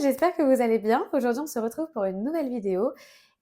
j'espère que vous allez bien. Aujourd'hui, on se retrouve pour une nouvelle vidéo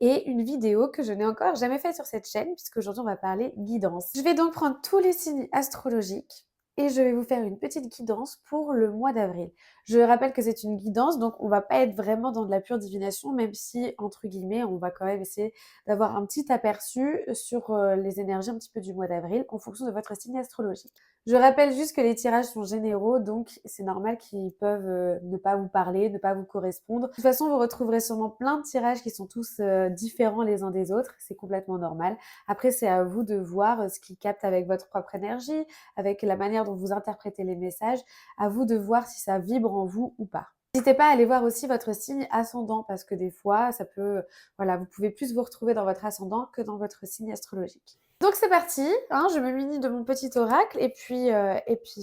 et une vidéo que je n'ai encore jamais faite sur cette chaîne puisqu'aujourd'hui, on va parler guidance. Je vais donc prendre tous les signes astrologiques et je vais vous faire une petite guidance pour le mois d'avril. Je rappelle que c'est une guidance, donc on va pas être vraiment dans de la pure divination, même si, entre guillemets, on va quand même essayer d'avoir un petit aperçu sur les énergies un petit peu du mois d'avril en fonction de votre signe astrologique. Je rappelle juste que les tirages sont généraux, donc c'est normal qu'ils peuvent ne pas vous parler, ne pas vous correspondre. De toute façon, vous retrouverez sûrement plein de tirages qui sont tous différents les uns des autres, c'est complètement normal. Après, c'est à vous de voir ce qui capte avec votre propre énergie, avec la manière dont vous interprétez les messages, à vous de voir si ça vibre en vous ou pas. N'hésitez pas à aller voir aussi votre signe ascendant parce que des fois, ça peut, voilà, vous pouvez plus vous retrouver dans votre ascendant que dans votre signe astrologique. Donc c'est parti, hein, je me munis de mon petit oracle et puis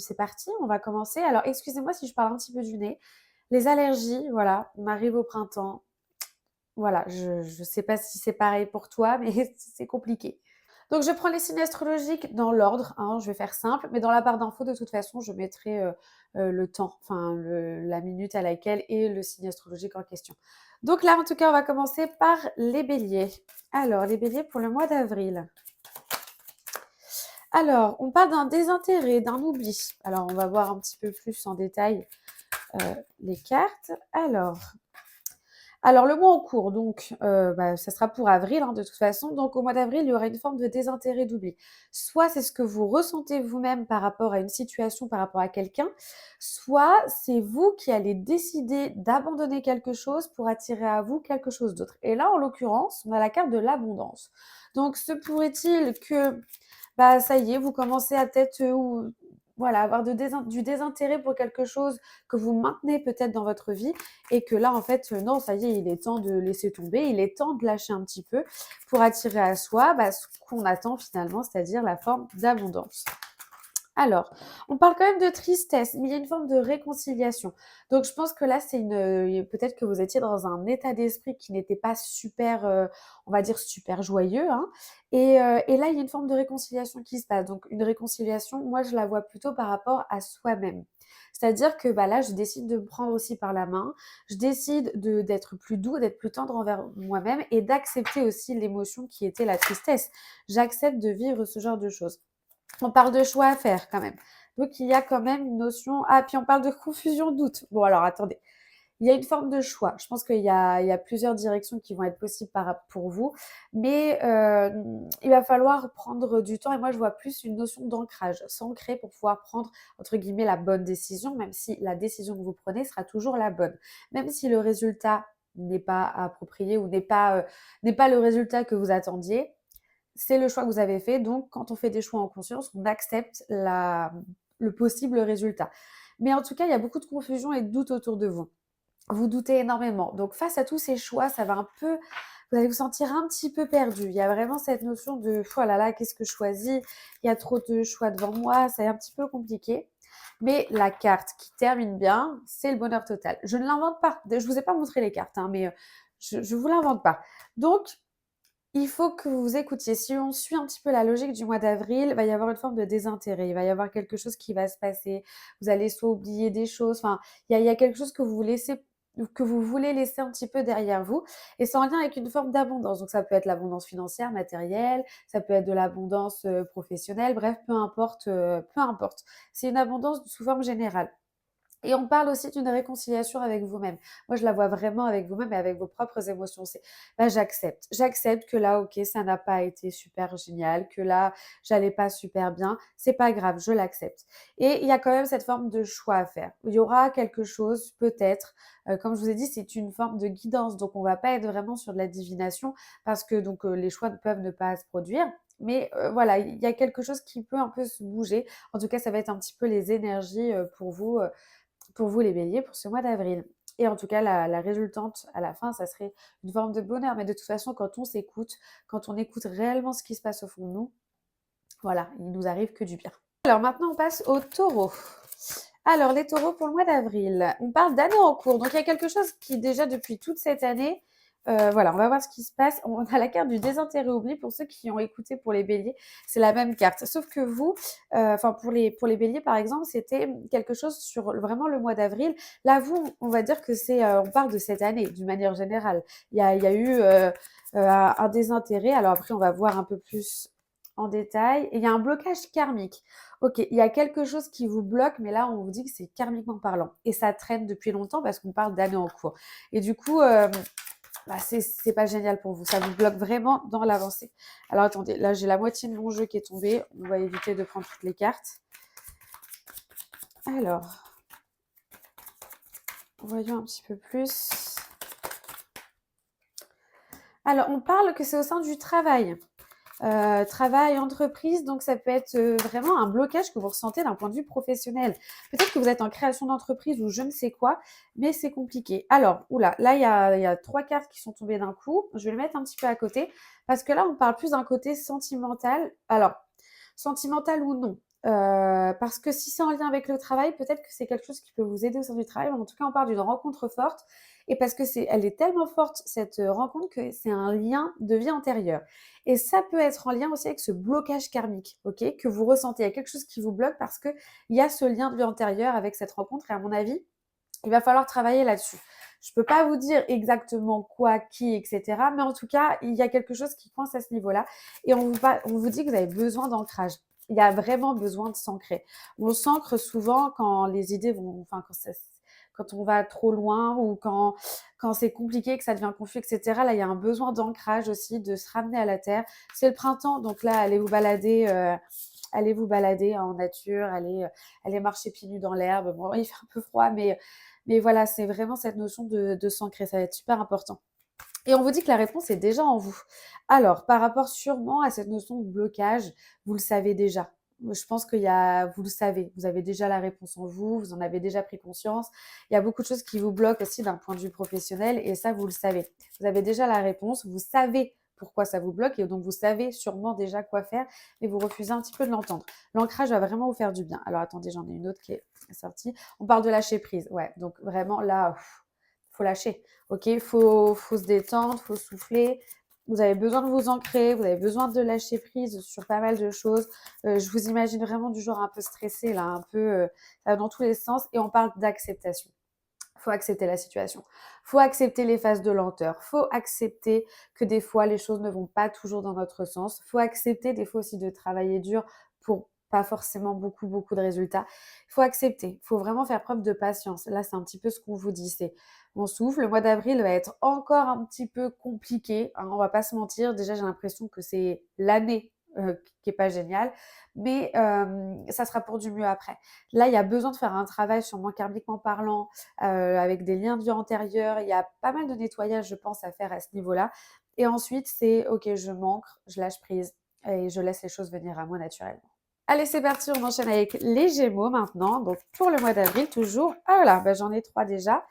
c'est parti, on va commencer. Alors excusez-moi si je parle un petit peu du nez. Les allergies, voilà, on arrive au printemps. Voilà, je sais pas si c'est pareil pour toi, mais c'est compliqué. Donc je prends les signes astrologiques dans l'ordre, hein, je vais faire simple, mais dans la barre d'infos, de toute façon, je mettrai le temps, enfin la minute à laquelle est le signe astrologique en question. Donc là, en tout cas, on va commencer par les béliers. Alors, les béliers pour le mois d'avril. Alors, on parle d'un désintérêt, d'un oubli. Alors, on va voir un petit peu plus en détail les cartes. Alors, le mois en cours, donc, ça sera pour avril, hein, de toute façon. Donc, au mois d'avril, il y aura une forme de désintérêt, d'oubli. Soit c'est ce que vous ressentez vous-même par rapport à une situation, par rapport à quelqu'un, soit c'est vous qui allez décider d'abandonner quelque chose pour attirer à vous quelque chose d'autre. Et là, en l'occurrence, on a la carte de l'abondance. Donc, se pourrait-il que ça y est, vous commencez à peut-être voilà, avoir du désintérêt pour quelque chose que vous maintenez peut-être dans votre vie et que là, en fait, non, ça y est, il est temps de laisser tomber, il est temps de lâcher un petit peu pour attirer à soi ce qu'on attend finalement, c'est-à-dire la forme d'abondance. Alors, on parle quand même de tristesse, mais il y a une forme de réconciliation. Donc, je pense que là, peut-être que vous étiez dans un état d'esprit qui n'était pas super, on va dire super joyeux, hein. Et là, il y a une forme de réconciliation qui se passe. Donc, une réconciliation, moi, je la vois plutôt par rapport à soi-même. C'est-à-dire que là, je décide de me prendre aussi par la main, je décide d'être plus doux, d'être plus tendre envers moi-même et d'accepter aussi l'émotion qui était la tristesse. J'accepte de vivre ce genre de choses. On parle de choix à faire quand même. Donc il y a quand même une notion. Ah, puis on parle de confusion, doute. Bon, alors attendez. Il y a une forme de choix. Je pense qu'il y a plusieurs directions qui vont être possibles pour vous, mais il va falloir prendre du temps et moi je vois plus une notion d'ancrage, s'ancrer pour pouvoir prendre entre guillemets «la bonne décision», même si la décision que vous prenez sera toujours la bonne. Même si le résultat n'est pas approprié ou n'est pas le résultat que vous attendiez, c'est le choix que vous avez fait. Donc, quand on fait des choix en conscience, on accepte le possible résultat. Mais en tout cas, il y a beaucoup de confusion et de doute autour de vous. Vous doutez énormément. Donc, face à tous ces choix, ça va un peu, vous allez vous sentir un petit peu perdu. Il y a vraiment cette notion de, oh là là, qu'est-ce que je choisis? Il y a trop de choix devant moi, c'est un petit peu compliqué. Mais la carte qui termine bien, c'est le bonheur total. Je ne l'invente pas. Je ne vous ai pas montré les cartes, hein, mais je ne vous l'invente pas. Donc, il faut que vous écoutiez. Si on suit un petit peu la logique du mois d'avril, il va y avoir une forme de désintérêt. Il va y avoir quelque chose qui va se passer. Vous allez soit oublier des choses. Enfin, il y a quelque chose que vous voulez laisser un petit peu derrière vous. Et c'est en lien avec une forme d'abondance. Donc, ça peut être l'abondance financière, matérielle. Ça peut être de l'abondance professionnelle. Bref, peu importe, peu importe. C'est une abondance sous forme générale. Et on parle aussi d'une réconciliation avec vous-même. Moi, je la vois vraiment avec vous-même et avec vos propres émotions. C'est, j'accepte. J'accepte que là, ok, ça n'a pas été super génial, que là, j'allais pas super bien. C'est pas grave, je l'accepte. Et il y a quand même cette forme de choix à faire. Il y aura quelque chose, peut-être, comme je vous ai dit, c'est une forme de guidance. Donc, on va pas être vraiment sur de la divination parce que donc les choix peuvent ne pas se produire. Mais voilà, il y a quelque chose qui peut un peu se bouger. En tout cas, ça va être un petit peu les énergies pour vous les béliers pour ce mois d'avril. Et en tout cas, la résultante à la fin, ça serait une forme de bonheur. Mais de toute façon, quand on s'écoute, quand on écoute réellement ce qui se passe au fond de nous, voilà, il nous arrive que du bien. Alors maintenant, on passe aux taureaux. Alors, les taureaux pour le mois d'avril. On parle d'année en cours. Donc, il y a quelque chose qui, déjà, depuis toute cette année, voilà, on va voir ce qui se passe. On a la carte du désintérêt oubli pour ceux qui ont écouté pour les béliers, c'est la même carte. Sauf que vous, enfin pour les béliers par exemple, c'était quelque chose sur vraiment le mois d'avril. Là, vous, on va dire que c'est, on parle de cette année d'une manière générale. Il y a eu un désintérêt. Alors après, on va voir un peu plus en détail. Et il y a un blocage karmique. Ok, il y a quelque chose qui vous bloque, mais là, on vous dit que c'est karmiquement parlant. Et ça traîne depuis longtemps parce qu'on parle d'années en cours. Et du coup, bah, c'est pas génial pour vous. Ça vous bloque vraiment dans l'avancée. Alors attendez, là j'ai la moitié de mon jeu qui est tombée. On va éviter de prendre toutes les cartes. Alors, voyons un petit peu plus. Alors, on parle que c'est au sein du travail. Travail, entreprise, donc ça peut être vraiment un blocage que vous ressentez d'un point de vue professionnel. Peut-être que vous êtes en création d'entreprise ou je ne sais quoi, mais c'est compliqué. Alors, oula, là il y a 3 cartes qui sont tombées d'un coup. Je vais les mettre un petit peu à côté parce que là on parle plus d'un côté sentimental. Alors, sentimental ou non. Parce que si c'est en lien avec le travail, peut-être que c'est quelque chose qui peut vous aider au sein du travail. Mais en tout cas, on parle d'une rencontre forte. Et parce que elle est tellement forte, cette rencontre, que c'est un lien de vie antérieure. Et ça peut être en lien aussi avec ce blocage karmique, ok, que vous ressentez. Il y a quelque chose qui vous bloque parce qu'il y a ce lien de vie antérieure avec cette rencontre. Et à mon avis, il va falloir travailler là-dessus. Je ne peux pas vous dire exactement quoi, qui, etc. Mais en tout cas, il y a quelque chose qui coince à ce niveau-là. Et on vous dit que vous avez besoin d'ancrage. Il y a vraiment besoin de s'ancrer. On s'ancre souvent quand les idées vont, enfin, quand on va trop loin ou quand c'est compliqué, que ça devient confus, etc. Là, il y a un besoin d'ancrage aussi, de se ramener à la terre. C'est le printemps, donc là, allez vous balader en nature, allez marcher pieds nus dans l'herbe. Bon, il fait un peu froid, mais voilà, c'est vraiment cette notion de s'ancrer. Ça va être super important. Et on vous dit que la réponse est déjà en vous. Alors, par rapport sûrement à cette notion de blocage, vous le savez déjà. Je pense vous le savez, vous avez déjà la réponse en vous, vous en avez déjà pris conscience. Il y a beaucoup de choses qui vous bloquent aussi d'un point de vue professionnel et ça, vous le savez. Vous avez déjà la réponse, vous savez pourquoi ça vous bloque et donc vous savez sûrement déjà quoi faire, mais vous refusez un petit peu de l'entendre. L'ancrage va vraiment vous faire du bien. Alors attendez, j'en ai une autre qui est sortie. On parle de lâcher prise. Ouais, donc vraiment là, faut lâcher. Ok, faut se détendre, faut souffler. Vous avez besoin de vous ancrer, vous avez besoin de lâcher prise sur pas mal de choses. Je vous imagine vraiment du genre un peu stressé, là, un peu ça va dans tous les sens. Et on parle d'acceptation. Faut accepter la situation. Faut accepter les phases de lenteur. Faut accepter que des fois, les choses ne vont pas toujours dans notre sens. Faut accepter des fois aussi de travailler dur pour pas forcément beaucoup de résultats. Il faut accepter. Il faut vraiment faire preuve de patience. Là, c'est un petit peu ce qu'on vous dit. C'est on souffle. Le mois d'avril va être encore un petit peu compliqué. Hein, on va pas se mentir. Déjà, j'ai l'impression que c'est l'année qui est pas géniale. Mais ça sera pour du mieux après. Là, il y a besoin de faire un travail sûrement karmiquement parlant, avec des liens de vie antérieurs. Il y a pas mal de nettoyage, je pense, à faire à ce niveau-là. Et ensuite, c'est OK, je m'ancre, je lâche prise et je laisse les choses venir à moi naturellement. Allez, c'est parti, on enchaîne avec les Gémeaux maintenant. Donc, pour le mois d'avril, toujours. Ah voilà, bah, j'en ai 3 déjà.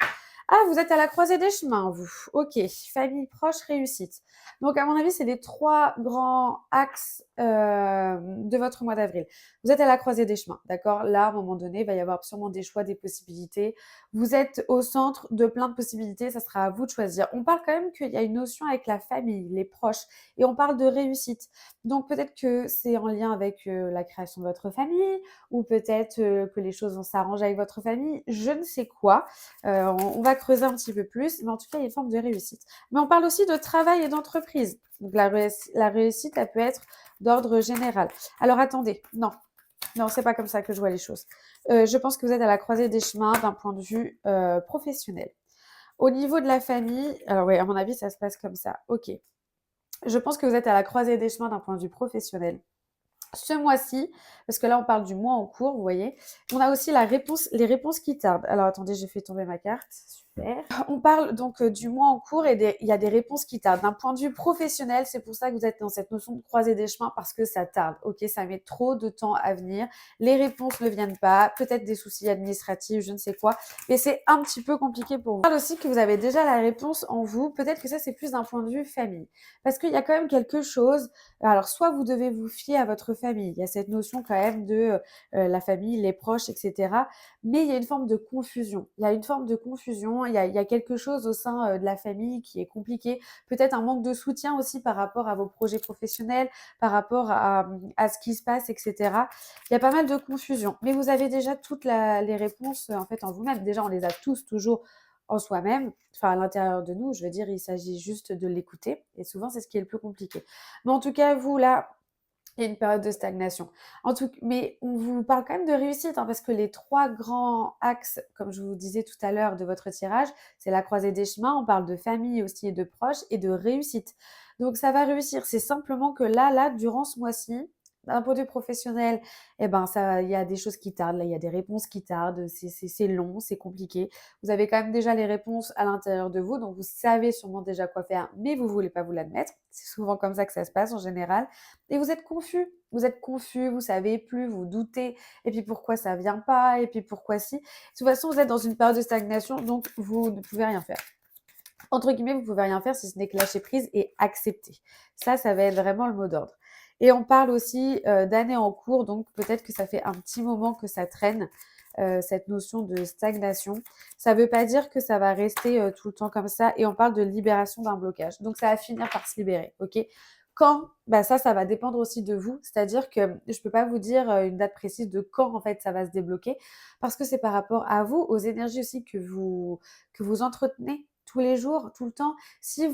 Ah, vous êtes à la croisée des chemins, vous. Ok, famille proche, réussite. Donc, à mon avis, c'est les 3 grands axes de votre mois d'avril. Vous êtes à la croisée des chemins, d'accord? Là, à un moment donné, il va y avoir sûrement des choix, des possibilités. Vous êtes au centre de plein de possibilités, ça sera à vous de choisir. On parle quand même qu'il y a une notion avec la famille, les proches, et on parle de réussite. Donc, peut-être que c'est en lien avec la création de votre famille, ou peut-être que les choses vont s'arranger avec votre famille, je ne sais quoi. On va creuser un petit peu plus, mais en tout cas, il y a une forme de réussite. Mais on parle aussi de travail et d'entreprise. Donc la réussite, elle peut être d'ordre général. Alors attendez, non, non, c'est pas comme ça que je vois les choses. Je pense que vous êtes à la croisée des chemins d'un point de vue professionnel. Au niveau de la famille, alors oui, à mon avis, ça se passe comme ça. Ok. Je pense que vous êtes à la croisée des chemins d'un point de vue professionnel. Ce mois-ci, parce que là, on parle du mois en cours, vous voyez. On a aussi les réponses qui tardent. Alors, attendez, j'ai fait tomber ma carte. Super. On parle donc du mois en cours et il y a des réponses qui tardent. D'un point de vue professionnel, c'est pour ça que vous êtes dans cette notion de croiser des chemins parce que ça tarde. Ok, ça met trop de temps à venir. Les réponses ne viennent pas. Peut-être des soucis administratifs, je ne sais quoi. Mais c'est un petit peu compliqué pour vous. On parle aussi que vous avez déjà la réponse en vous. Peut-être que ça, c'est plus d'un point de vue famille. Parce qu'il y a quand même quelque chose. Alors, soit vous devez vous fier à votre famille, famille. Il y a cette notion quand même de la famille, les proches, etc. Mais il y a une forme de confusion. Il y a une forme de confusion, il y a quelque chose au sein de la famille qui est compliqué. Peut-être un manque de soutien aussi par rapport à vos projets professionnels, par rapport à ce qui se passe, etc. Il y a pas mal de confusion. Mais vous avez déjà toutes les réponses en fait en vous-même. Déjà, on les a tous toujours en soi-même, enfin à l'intérieur de nous, je veux dire, il s'agit juste de l'écouter. Et souvent, c'est ce qui est le plus compliqué. Mais en tout cas, vous, là, il y a une période de stagnation. Mais on vous parle quand même de réussite, hein, parce que les trois grands axes, comme je vous disais tout à l'heure, de votre tirage, c'est la croisée des chemins. On parle de famille aussi et de proches et de réussite. Donc ça va réussir. C'est simplement que là, durant ce mois-ci, d'un point de vue professionnel, eh ben ça, il y a des choses qui tardent. Là, il y a des réponses qui tardent. C'est long, c'est compliqué. Vous avez quand même déjà les réponses à l'intérieur de vous, donc vous savez sûrement déjà quoi faire, mais vous voulez pas vous l'admettre. C'est souvent comme ça que ça se passe en général. Et vous êtes confus, vous savez plus, vous doutez, et puis pourquoi ça vient pas, et puis pourquoi si. De toute façon, vous êtes dans une période de stagnation, donc vous ne pouvez rien faire. Entre guillemets, vous pouvez rien faire si ce n'est que lâcher prise et accepter. Ça va être vraiment le mot d'ordre. Et on parle aussi d'années en cours, donc peut-être que ça fait un petit moment que ça traîne, cette notion de stagnation. Ça ne veut pas dire que ça va rester tout le temps comme ça, et on parle de libération d'un blocage. Donc ça va finir par se libérer, ok? Quand? Bah ça va dépendre aussi de vous. C'est-à-dire que je ne peux pas vous dire une date précise de quand en fait ça va se débloquer, parce que c'est par rapport à vous, aux énergies aussi que vous entretenez tous les jours, tout le temps. Si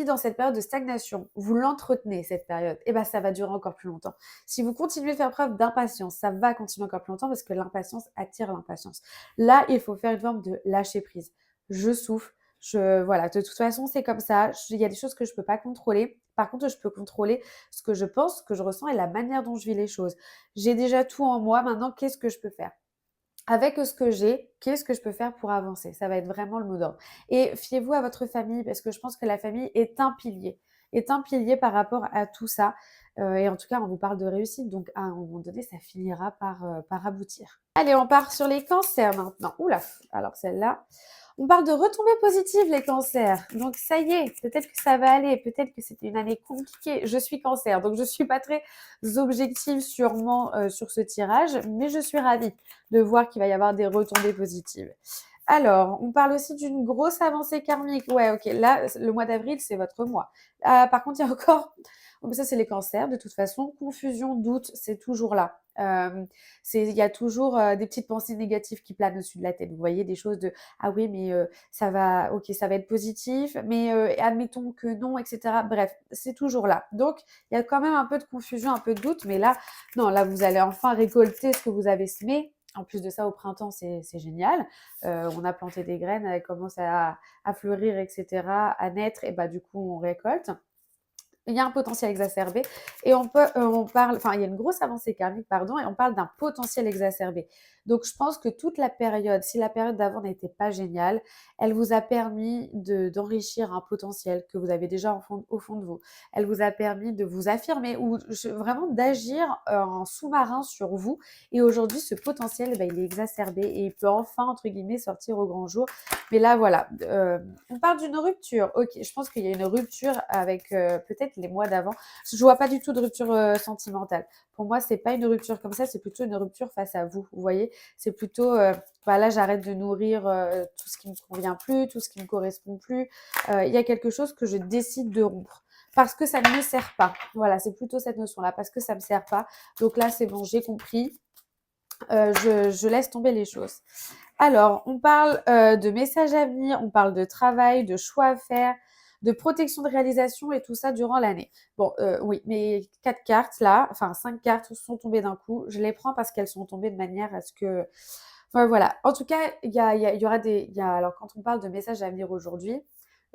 dans cette période de stagnation, vous l'entretenez, cette période, eh ben, ça va durer encore plus longtemps. Si vous continuez de faire preuve d'impatience, ça va continuer encore plus longtemps parce que l'impatience attire l'impatience. Là, il faut faire une forme de lâcher prise. Je souffle. Voilà, de toute façon, c'est comme ça. Il y a des choses que je ne peux pas contrôler. Par contre, je peux contrôler ce que je pense, ce que je ressens et la manière dont je vis les choses. J'ai déjà tout en moi. Maintenant, qu'est-ce que je peux faire? Avec ce que j'ai, qu'est-ce que je peux faire pour avancer? Ça va être vraiment le mot d'ordre. Et fiez-vous à votre famille parce que je pense que la famille est un pilier par rapport à tout ça. Et en tout cas, on vous parle de réussite, donc à un moment donné, ça finira par aboutir. Allez, on part sur les cancers maintenant. Oula, alors celle-là. On parle de retombées positives, les cancers. Donc ça y est, peut-être que ça va aller, peut-être que c'était une année compliquée. Je suis cancer, donc je ne suis pas très objective sûrement sur ce tirage, mais je suis ravie de voir qu'il va y avoir des retombées positives. Alors, on parle aussi d'une grosse avancée karmique. Ouais, ok, là, le mois d'avril, c'est votre mois. Par contre, il y a encore, oh, ça c'est les cancers, de toute façon, confusion, doute, c'est toujours là. Il y a toujours des petites pensées négatives qui planent au-dessus de la tête. Vous voyez des choses de ah oui, mais ça va, ok, ça va être positif, mais admettons que non, etc. Bref, c'est toujours là. Donc, il y a quand même un peu de confusion, un peu de doute, mais là, non, là, vous allez enfin récolter ce que vous avez semé. En plus de ça, au printemps, c'est génial. On a planté des graines, elles commencent à fleurir, etc., à naître, et bah du coup, on récolte. Il y a un potentiel exacerbé et on parle, enfin, il y a une grosse avancée karmique, pardon, et on parle d'un potentiel exacerbé. Donc, je pense que toute la période, si la période d'avant n'était pas géniale, elle vous a permis d'enrichir un potentiel que vous avez déjà au fond de vous. Elle vous a permis de vous affirmer ou vraiment d'agir en sous-marin sur vous. Et aujourd'hui, ce potentiel, eh ben, il est exacerbé et il peut enfin, entre guillemets, sortir au grand jour. Mais là, voilà, on parle d'une rupture. Ok, je pense qu'il y a une rupture avec peut-être les mois d'avant. Je vois pas du tout de rupture sentimentale. Pour moi, c'est pas une rupture comme ça, c'est plutôt une rupture face à vous. Vous voyez, c'est plutôt voilà, j'arrête de nourrir tout ce qui me convient plus, tout ce qui me correspond plus. Il y a quelque chose que je décide de rompre parce que ça ne me sert pas. Voilà, c'est plutôt cette notion-là, parce que ça me sert pas. Donc là, c'est bon, j'ai compris. Je laisse tomber les choses. Alors, on parle de messages à venir, on parle de travail, de choix à faire, de protection de réalisation et tout ça durant l'année. Bon, oui, mes 4 cartes là, enfin 5 cartes sont tombées d'un coup. Je les prends parce qu'elles sont tombées de manière à ce que... Enfin voilà, en tout cas, il y aura alors quand on parle de messages à venir aujourd'hui,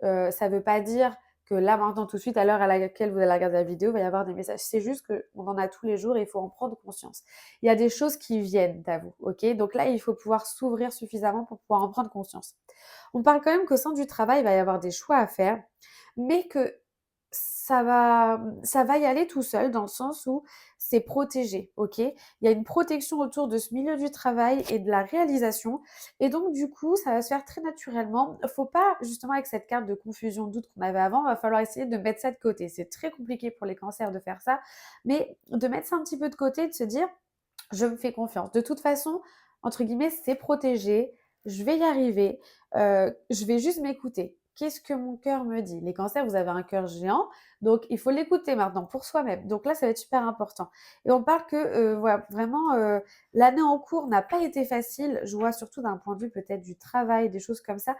ça ne veut pas dire que là, maintenant, tout de suite, à l'heure à laquelle vous allez regarder la vidéo, il va y avoir des messages. C'est juste qu'on en a tous les jours et il faut en prendre conscience. Il y a des choses qui viennent à vous, ok? Donc là, il faut pouvoir s'ouvrir suffisamment pour pouvoir en prendre conscience. On parle quand même qu'au sein du travail, il va y avoir des choix à faire, mais que ça va y aller tout seul dans le sens où c'est protégé, OK? Il y a une protection autour de ce milieu du travail et de la réalisation et donc du coup, ça va se faire très naturellement. Faut pas justement avec cette carte de confusion, de doute qu'on avait avant, va falloir essayer de mettre ça de côté. C'est très compliqué pour les cancers de faire ça, mais de mettre ça un petit peu de côté, de se dire: «Je me fais confiance. De toute façon, entre guillemets, c'est protégé, je vais y arriver, je vais juste m'écouter. Qu'est-ce que mon cœur me dit?» Les cancers, vous avez un cœur géant, donc il faut l'écouter maintenant pour soi-même. Donc là, ça va être super important et on parle que, voilà, vraiment, l'année en cours n'a pas été facile. Je vois surtout d'un point de vue peut-être du travail, des choses comme ça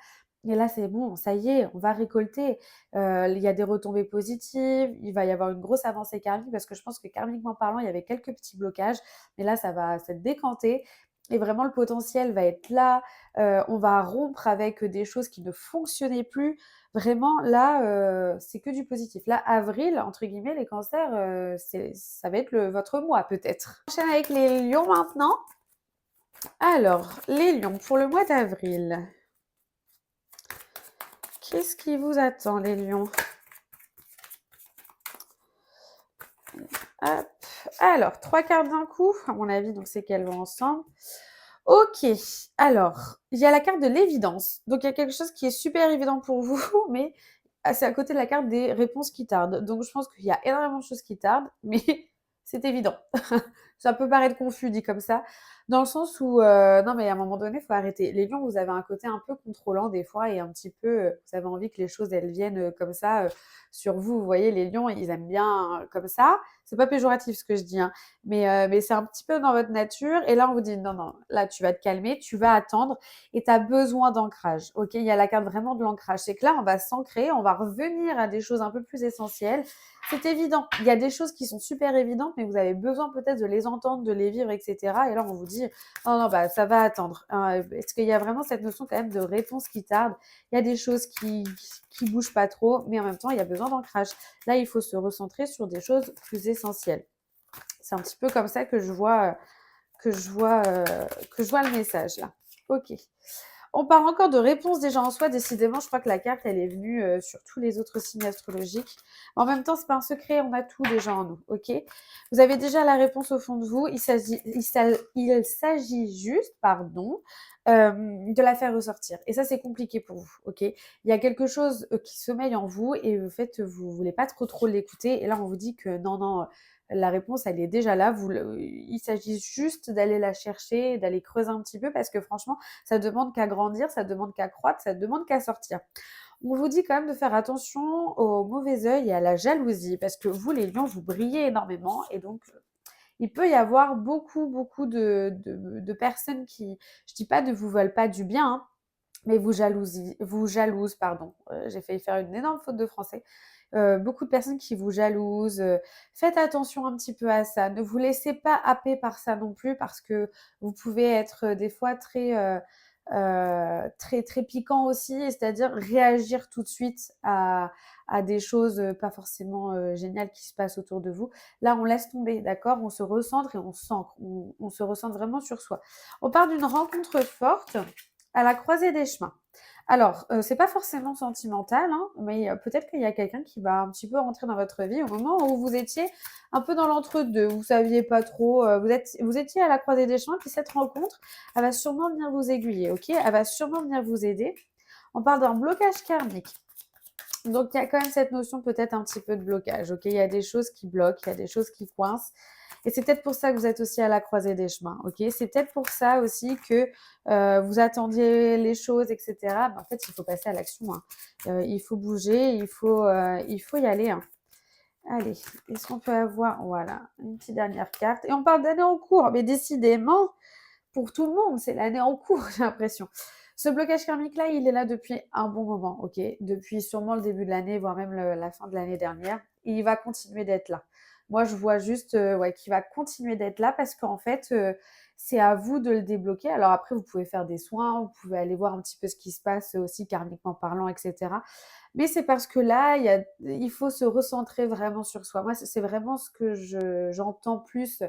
et là, c'est bon, ça y est, on va récolter. Il y a des retombées positives, il va y avoir une grosse avancée karmique parce que je pense que karmiquement parlant, il y avait quelques petits blocages, mais là, ça va s'être décanté et vraiment le potentiel va être là. On va rompre avec des choses qui ne fonctionnaient plus. Vraiment, là, c'est que du positif. Là, avril, entre guillemets, les cancers, ça va être votre mois peut-être. On enchaîne avec les lions maintenant. Alors, les lions, pour le mois d'avril, qu'est-ce qui vous attend, les lions? Hop. Alors, 3 cartes d'un coup, à mon avis, donc c'est qu'elles vont ensemble. OK, alors, il y a la carte de l'évidence. Donc il y a quelque chose qui est super évident pour vous, mais c'est à côté de la carte des réponses qui tardent. Donc je pense qu'il y a énormément de choses qui tardent, mais c'est évident. Ça peut paraître confus dit comme ça, dans le sens où, non mais à un moment donné, il faut arrêter. Les lions, vous avez un côté un peu contrôlant des fois et un petit peu, vous avez envie que les choses, elles viennent, comme ça, sur vous. Vous voyez, les lions, ils aiment bien, comme ça. C'est pas péjoratif ce que je dis, hein, mais c'est un petit peu dans votre nature. Et là, on vous dit, non, non, là, tu vas te calmer, tu vas attendre et tu as besoin d'ancrage. OK, il y a la carte vraiment de l'ancrage. C'est que là, on va s'ancrer, on va revenir à des choses un peu plus essentielles. C'est évident. Il y a des choses qui sont super évidentes, mais vous avez besoin peut-être de les entendre, de les vivre, etc. Et là, on vous dit, non, non, bah, ça va attendre. Est-ce qu'il y a vraiment cette notion quand même de réponse qui tarde? Il y a des choses qui bougent pas trop, mais en même temps, il y a besoin d'ancrage. Là, il faut se recentrer sur des choses plus essentielles. C'est un petit peu comme ça que je vois le message là. Ok. On parle encore de réponse déjà en soi. Décidément, je crois que la carte, elle est venue sur tous les autres signes astrologiques. En même temps, c'est pas un secret, on a tout déjà en nous. Ok. Vous avez déjà la réponse au fond de vous. Il s'agit juste, pardon, de la faire ressortir. Et ça, c'est compliqué pour vous. Ok. Il y a quelque chose qui sommeille en vous et en fait, vous voulez pas trop l'écouter. Et là, on vous dit que non, non. La réponse, elle est déjà là. Il s'agit juste d'aller la chercher, d'aller creuser un petit peu parce que franchement, ça demande qu'à grandir, ça demande qu'à croître, ça demande qu'à sortir. On vous dit quand même de faire attention au mauvais œil et à la jalousie parce que vous, les lions, vous brillez énormément et donc il peut y avoir beaucoup de personnes qui, je dis pas ne vous veulent pas du bien, hein, mais vous jalousent, pardon. J'ai failli faire une énorme faute de français. Beaucoup de personnes qui vous jalousent. Faites attention un petit peu à ça. Ne vous laissez pas happer par ça non plus parce que vous pouvez être des fois très, très piquant aussi, c'est-à-dire réagir tout de suite à des choses pas forcément géniales qui se passent autour de vous. Là, on laisse tomber, d'accord? On se recentre et on s'ancre. On se recentre vraiment sur soi. On part d'une rencontre forte à la croisée des chemins. Alors, c'est pas forcément sentimental, hein, mais peut-être qu'il y a quelqu'un qui va un petit peu rentrer dans votre vie au moment où vous étiez un peu dans l'entre-deux. Vous saviez pas trop, vous étiez à la croisée des chemins, puis cette rencontre, elle va sûrement venir vous aiguiller, OK? Elle va sûrement venir vous aider. On parle d'un blocage karmique. Donc, il y a quand même cette notion peut-être un petit peu de blocage, OK? Il y a des choses qui bloquent, il y a des choses qui coincent. Et c'est peut-être pour ça que vous êtes aussi à la croisée des chemins, OK? C'est peut-être pour ça aussi que vous attendiez les choses, etc. Mais en fait, il faut passer à l'action, hein. Il faut bouger, il faut y aller, hein. Allez, est-ce qu'on peut avoir, voilà, une petite dernière carte. Et on parle d'année en cours, mais décidément, pour tout le monde, c'est l'année en cours, j'ai l'impression. Ce blocage karmique-là, il est là depuis un bon moment, ok? Depuis sûrement le début de l'année, voire même la fin de l'année dernière. Et il va continuer d'être là. Moi, je vois juste ouais, qu'il va continuer d'être là parce qu'en fait, c'est à vous de le débloquer. Alors après, vous pouvez faire des soins, vous pouvez aller voir un petit peu ce qui se passe aussi karmiquement parlant, etc. Mais c'est parce que là, il faut se recentrer vraiment sur soi. Moi, c'est vraiment ce que j'entends plus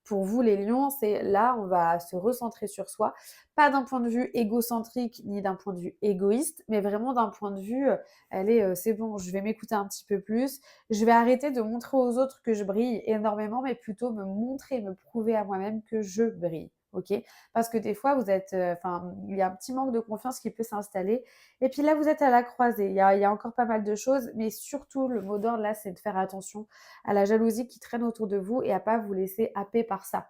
Pour vous, les lions, c'est là, on va se recentrer sur soi, pas d'un point de vue égocentrique ni d'un point de vue égoïste, mais vraiment d'un point de vue, allez, c'est bon, je vais m'écouter un petit peu plus, je vais arrêter de montrer aux autres que je brille énormément, mais plutôt me montrer, me prouver à moi-même que je brille. OK? Parce que des fois, vous êtes, enfin, il y a un petit manque de confiance qui peut s'installer. Et puis là, vous êtes à la croisée. Il y a encore pas mal de choses, mais surtout, le mot d'ordre là, c'est de faire attention à la jalousie qui traîne autour de vous et à pas vous laisser happer par ça.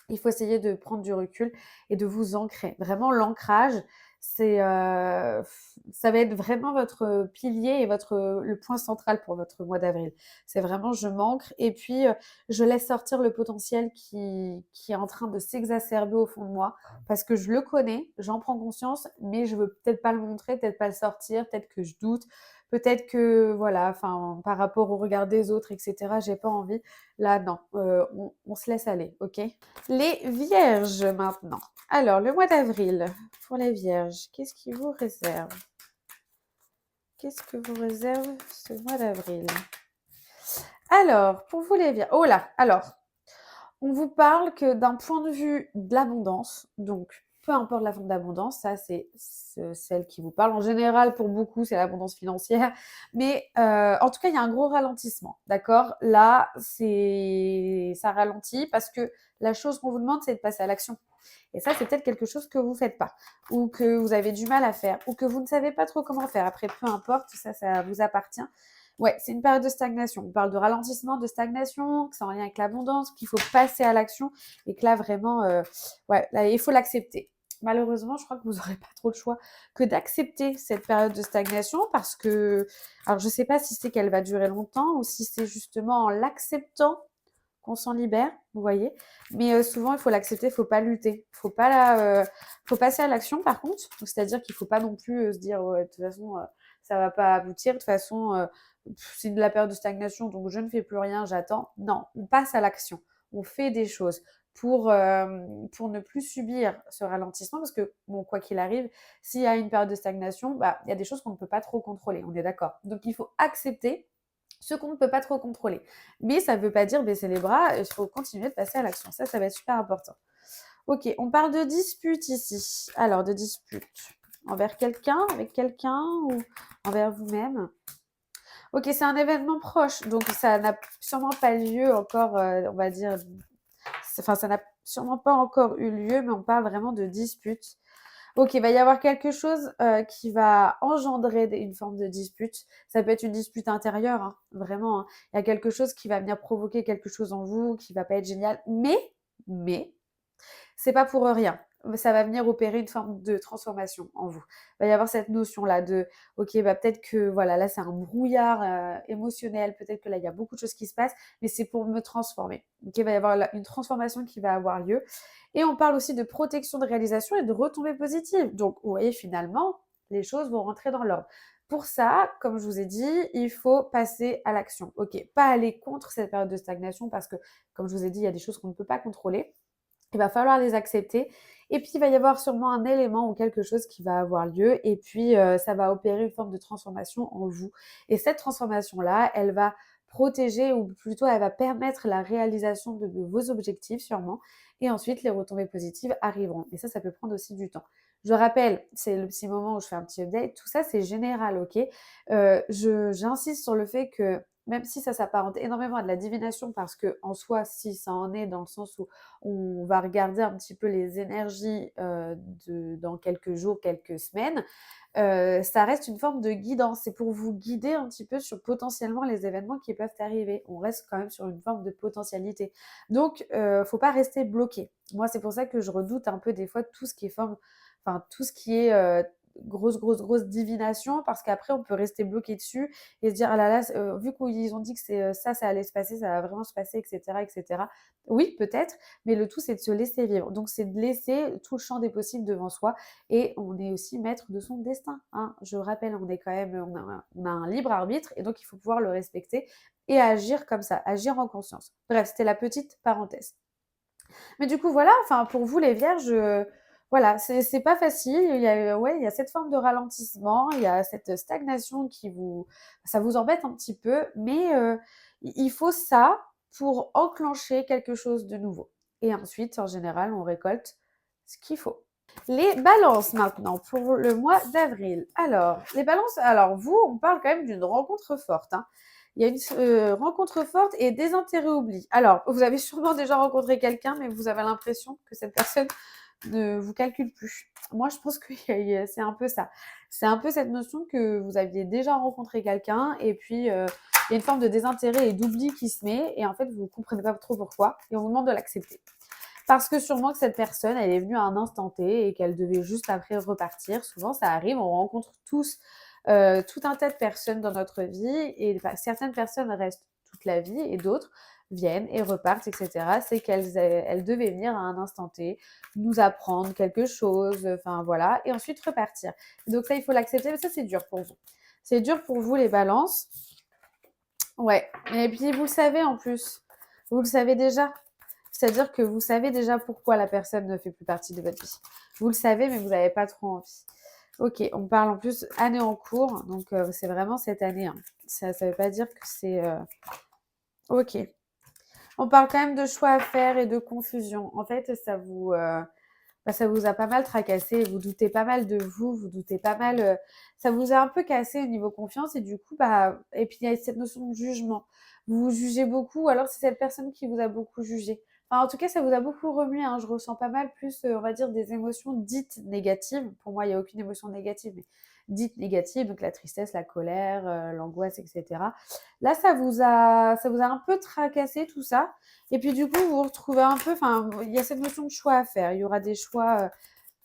Il faut essayer de prendre du recul et de vous ancrer. Vraiment, l'ancrage, c'est, ça va être vraiment votre pilier et le point central pour votre mois d'avril. C'est vraiment je m'ancre et puis, je laisse sortir le potentiel qui est en train de s'exacerber au fond de moi parce que je le connais, j'en prends conscience, mais je veux peut-être pas le montrer, peut-être pas le sortir, peut-être que je doute, peut-être que voilà, enfin, par rapport au regard des autres et cetera, j'ai pas envie. Là, non, on se laisse aller, OK? Les vierges maintenant. Alors, le mois d'avril, pour les vierges, qu'est-ce qui vous réserve? Qu'est-ce que vous réserve ce mois d'avril? Alors, pour vous les vierges, oh là, alors, on vous parle que d'un point de vue de l'abondance, donc peu importe la forme d'abondance, ça c'est celle qui vous parle. En général, pour beaucoup, c'est l'abondance financière, mais en tout cas, il y a un gros ralentissement, d'accord? Là, ça ralentit parce que la chose qu'on vous demande, c'est de passer à l'action. Et ça, c'est peut-être quelque chose que vous faites pas, ou que vous avez du mal à faire, ou que vous ne savez pas trop comment faire. Après, peu importe, ça vous appartient. Ouais, c'est une période de stagnation. On parle de ralentissement, de stagnation, que c'est en lien avec l'abondance, qu'il faut passer à l'action et que là, vraiment, ouais, là, il faut l'accepter. Malheureusement, je crois que vous n'aurez pas trop le choix que d'accepter cette période de stagnation parce que, alors je ne sais pas si c'est qu'elle va durer longtemps ou si c'est justement en l'acceptant qu'on s'en libère, vous voyez. Mais souvent, il faut l'accepter, il ne faut pas lutter. Faut passer à l'action par contre. C'est-à-dire qu'il ne faut pas non plus se dire ouais, de toute façon, ça ne va pas aboutir. De toute façon, c'est de la période de stagnation, donc je ne fais plus rien, j'attends. Non, on passe à l'action. On fait des choses pour ne plus subir ce ralentissement parce que, bon, quoi qu'il arrive, s'il y a une période de stagnation, bah, il y a des choses qu'on ne peut pas trop contrôler, on est d'accord. Donc, il faut accepter ce qu'on ne peut pas trop contrôler. Mais ça ne veut pas dire baisser les bras, il faut continuer de passer à l'action. Ça va être super important. Ok, on parle de dispute ici. Alors, de dispute envers quelqu'un, avec quelqu'un ou envers vous-même. Ok, c'est un événement proche, donc ça n'a sûrement pas lieu encore, on va dire, enfin, ça n'a sûrement pas encore eu lieu, mais on parle vraiment de dispute. Ok, il va y avoir quelque chose qui va engendrer une forme de dispute. Ça peut être une dispute intérieure, hein, vraiment. Hein. Il y a quelque chose qui va venir provoquer quelque chose en vous, qui va pas être génial. Mais, c'est pas pour rien. Ça va venir opérer une forme de transformation en vous. Il va y avoir cette notion-là de, ok, bah peut-être que voilà, là c'est un brouillard émotionnel, peut-être que là il y a beaucoup de choses qui se passent, mais c'est pour me transformer. Ok, il va y avoir une transformation qui va avoir lieu. Et on parle aussi de protection de réalisation et de retombées positives. Donc, vous voyez, finalement, les choses vont rentrer dans l'ordre. Pour ça, comme je vous ai dit, il faut passer à l'action. Ok, pas aller contre cette période de stagnation parce que, comme je vous ai dit, il y a des choses qu'on ne peut pas contrôler. Il va falloir les accepter. Et puis, il va y avoir sûrement un élément ou quelque chose qui va avoir lieu. Et puis, ça va opérer une forme de transformation en vous. Et cette transformation-là, elle va protéger ou plutôt elle va permettre la réalisation de vos objectifs sûrement. Et ensuite, les retombées positives arriveront. Et ça peut prendre aussi du temps. Je rappelle, c'est le petit moment où je fais un petit update. Tout ça, c'est général, ok. J'insiste sur le fait que même si ça s'apparente énormément à de la divination, parce que en soi, si ça en est dans le sens où on va regarder un petit peu les énergies dans quelques jours, quelques semaines, ça reste une forme de guidance. C'est pour vous guider un petit peu sur potentiellement les événements qui peuvent arriver. On reste quand même sur une forme de potentialité. Donc, faut pas rester bloqué. Moi, c'est pour ça que je redoute un peu des fois tout ce qui est forme, enfin tout ce qui est grosse divination, parce qu'après on peut rester bloqué dessus et se dire ah là là, vu qu'ils ont dit que c'est ça allait se passer, ça va vraiment se passer, etc., etc. Oui, peut-être, mais le tout c'est de se laisser vivre. Donc c'est de laisser tout le champ des possibles devant soi et on est aussi maître de son destin. Hein. Je rappelle, on a un libre arbitre et donc il faut pouvoir le respecter et agir comme ça, agir en conscience. Bref, c'était la petite parenthèse. Mais du coup, voilà, enfin, pour vous, les vierges, voilà, c'est pas facile. Il y a cette forme de ralentissement, il y a cette stagnation ça vous embête un petit peu, mais il faut ça pour enclencher quelque chose de nouveau. et ensuite, en général, on récolte ce qu'il faut. Les balances maintenant pour le mois d'avril. Alors, les balances, alors vous, on parle quand même d'une rencontre forte, hein. Il y a une rencontre forte et des intérêts oubliés. Alors, vous avez sûrement déjà rencontré quelqu'un, mais vous avez l'impression que cette personne ne vous calcule plus. Moi, je pense que c'est un peu ça. C'est un peu cette notion que vous aviez déjà rencontré quelqu'un et puis il y a une forme de désintérêt et d'oubli qui se met et en fait, vous ne comprenez pas trop pourquoi et on vous demande de l'accepter. Parce que sûrement que cette personne, elle est venue à un instant T et qu'elle devait juste après repartir. Souvent, ça arrive, on rencontre tous tout un tas de personnes dans notre vie et certaines personnes restent toute la vie et d'autres viennent et repartent, etc. C'est qu'elles devaient venir à un instant T, nous apprendre quelque chose, enfin voilà, et ensuite repartir. Donc ça, il faut l'accepter, mais ça, c'est dur pour vous. C'est dur pour vous, les balances. Ouais, et puis vous le savez en plus. Vous le savez déjà. C'est-à-dire que vous savez déjà pourquoi la personne ne fait plus partie de votre vie. Vous le savez, mais vous n'avez pas trop envie. Ok, on parle en plus année en cours, donc c'est vraiment cette année, hein. Ça ne veut pas dire que c'est... Ok. On parle quand même de choix à faire et de confusion. En fait, ça vous a pas mal tracassé, vous doutez pas mal de vous, vous doutez pas mal, ça vous a un peu cassé au niveau confiance et du coup, et puis il y a cette notion de jugement. Vous vous jugez beaucoup, alors c'est cette personne qui vous a beaucoup jugé. Enfin, en tout cas, ça vous a beaucoup remué, hein. Je ressens pas mal plus, on va dire, des émotions dites négatives. Pour moi, il n'y a aucune émotion négative, mais dites négatives, donc la tristesse, la colère, l'angoisse, etc. Là, ça vous a un peu tracassé tout ça. Et puis du coup, vous vous retrouvez un peu, enfin, il y a cette notion de choix à faire. Il y aura des choix,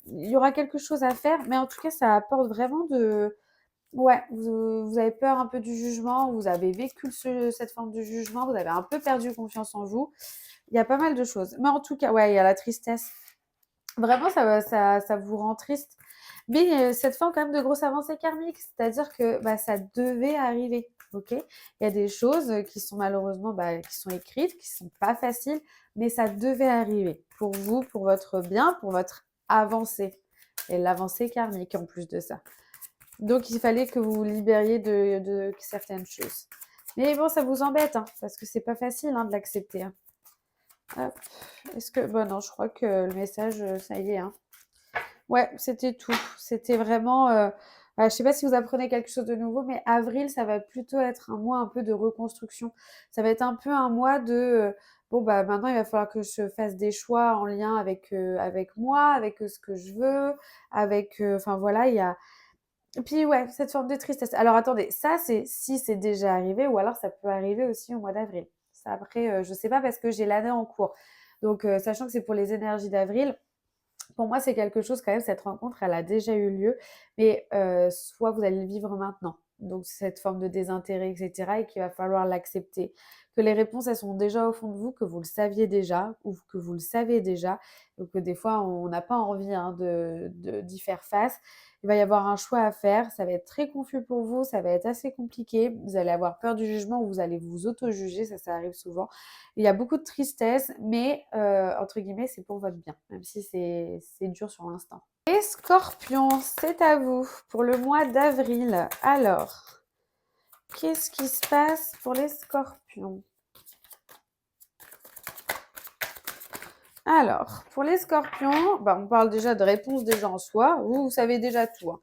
il y aura quelque chose à faire, mais en tout cas, ça apporte vraiment de... Ouais, vous avez peur un peu du jugement, vous avez vécu cette forme de jugement, vous avez un peu perdu confiance en vous. Il y a pas mal de choses. Mais en tout cas, ouais, il y a la tristesse. Vraiment, ça vous rend triste. Mais cette forme quand même de grosse avancée karmique, c'est-à-dire que ça devait arriver, ok? Il y a des choses qui sont malheureusement, qui sont écrites, qui sont pas faciles, mais ça devait arriver pour vous, pour votre bien, pour votre avancée. Et l'avancée karmique en plus de ça. Donc il fallait que vous vous libériez de certaines choses. Mais bon, ça vous embête, hein, parce que c'est pas facile hein, de l'accepter, hein. Hop. Est-ce que... Bon, non, je crois que le message, ça y est, hein. Ouais, c'était tout. C'était vraiment, je sais pas si vous apprenez quelque chose de nouveau, mais avril, ça va plutôt être un mois un peu de reconstruction. Ça va être un peu un mois de, bon, maintenant, il va falloir que je fasse des choix en lien avec moi, avec, ce que je veux, avec, enfin voilà, il y a et puis ouais, cette forme de tristesse. Alors attendez, ça, c'est si c'est déjà arrivé ou alors ça peut arriver aussi au mois d'avril. Ça après, je sais pas parce que j'ai l'année en cours. Donc, sachant que c'est pour les énergies d'avril, pour moi, c'est quelque chose quand même, cette rencontre, elle a déjà eu lieu, mais soit vous allez le vivre maintenant, donc cette forme de désintérêt, etc., et qu'il va falloir l'accepter. Que les réponses, elles sont déjà au fond de vous, que vous le saviez déjà, ou que vous le savez déjà, donc que des fois, on n'a pas envie hein, d'y faire face. Il va y avoir un choix à faire, ça va être très confus pour vous, ça va être assez compliqué, vous allez avoir peur du jugement, ou vous allez vous auto-juger, ça arrive souvent. Il y a beaucoup de tristesse, mais entre guillemets, c'est pour votre bien, même si c'est dur sur l'instant. Et Scorpion, c'est à vous pour le mois d'avril. Alors, qu'est-ce qui se passe pour les Scorpions? Alors, pour les Scorpions, on parle déjà de réponse déjà en soi. Vous savez déjà tout, hein.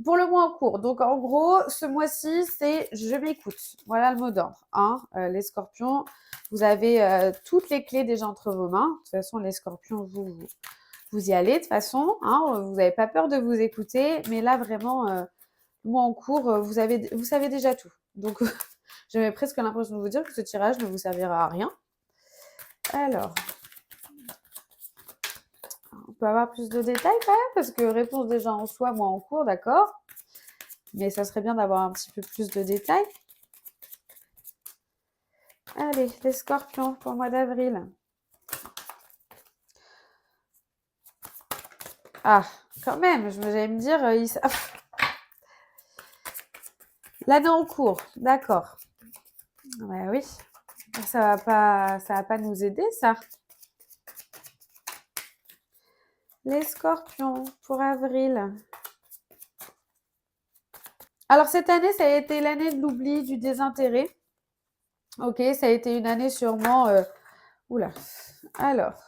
Pour le mois en cours, donc en gros, ce mois-ci, c'est je m'écoute. Voilà le mot d'ordre, hein. Les Scorpions, vous avez toutes les clés déjà entre vos mains. De toute façon, les Scorpions, vous y allez de toute façon, hein. Vous n'avez pas peur de vous écouter, mais là vraiment, le mois en cours, vous savez déjà tout. Donc, j'avais presque l'impression de vous dire que ce tirage ne vous servira à rien. Alors, on peut avoir plus de détails quand même, parce que réponse déjà en soi, mois en cours, d'accord. Mais ça serait bien d'avoir un petit peu plus de détails. Allez, les Scorpions pour le mois d'avril. Ah, quand même, j'allais me dire, l'année en cours, d'accord. Ouais, oui, ça va pas nous aider, ça. Les Scorpions pour avril. Alors cette année, ça a été l'année de l'oubli, du désintérêt. Ok, ça a été une année sûrement... Oula, alors...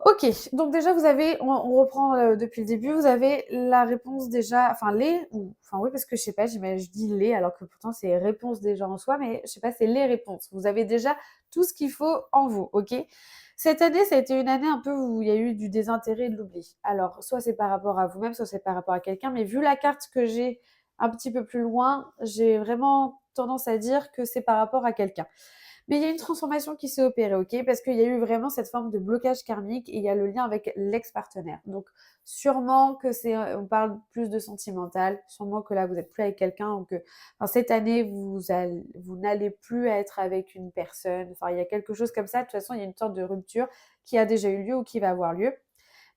OK, donc déjà vous avez on reprend, depuis le début, vous avez la réponse déjà enfin les ou enfin oui parce que je sais pas, je dis «les» alors que pourtant c'est «réponse» déjà en soi, mais je sais pas, c'est les réponses. Vous avez déjà tout ce qu'il faut en vous, OK? Cette année, ça a été une année un peu où il y a eu du désintérêt et de l'oubli. Alors soit c'est par rapport à vous-même, soit c'est par rapport à quelqu'un, mais vu la carte que j'ai un petit peu plus loin, j'ai vraiment tendance à dire que c'est par rapport à quelqu'un. Mais il y a une transformation qui s'est opérée, OK? Parce qu'il y a eu vraiment cette forme de blocage karmique et il y a le lien avec l'ex-partenaire. Donc sûrement que c'est, on parle plus de sentimental, sûrement que là vous êtes plus avec quelqu'un ou que enfin cette année vous n'allez plus être avec une personne. Enfin il y a quelque chose comme ça. De toute façon, il y a une sorte de rupture qui a déjà eu lieu ou qui va avoir lieu.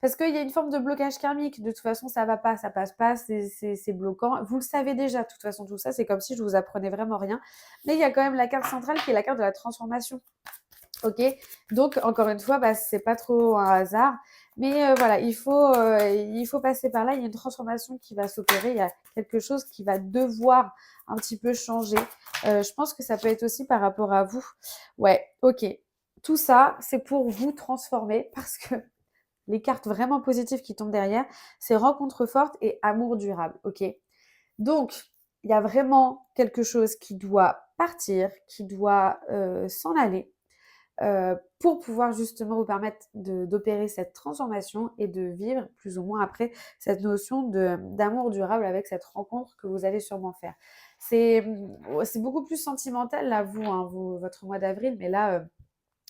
Parce qu'il y a une forme de blocage karmique. De toute façon, ça va pas, ça passe pas, c'est bloquant. Vous le savez déjà, de toute façon, tout ça, c'est comme si je vous apprenais vraiment rien. Mais il y a quand même la carte centrale qui est la carte de la transformation. Ok, donc encore une fois, bah, c'est pas trop un hasard, mais voilà, il faut passer par là. Il y a une transformation qui va s'opérer. Il y a quelque chose qui va devoir un petit peu changer. Je pense que ça peut être aussi par rapport à vous. Ouais, ok. Tout ça, c'est pour vous transformer parce que les cartes vraiment positives qui tombent derrière, c'est rencontre forte et amour durable, ok? Donc, il y a vraiment quelque chose qui doit partir, qui doit s'en aller pour pouvoir justement vous permettre d'opérer cette transformation et de vivre plus ou moins après cette notion d'amour durable avec cette rencontre que vous allez sûrement faire. C'est beaucoup plus sentimental là, vous, hein, votre mois d'avril, mais là,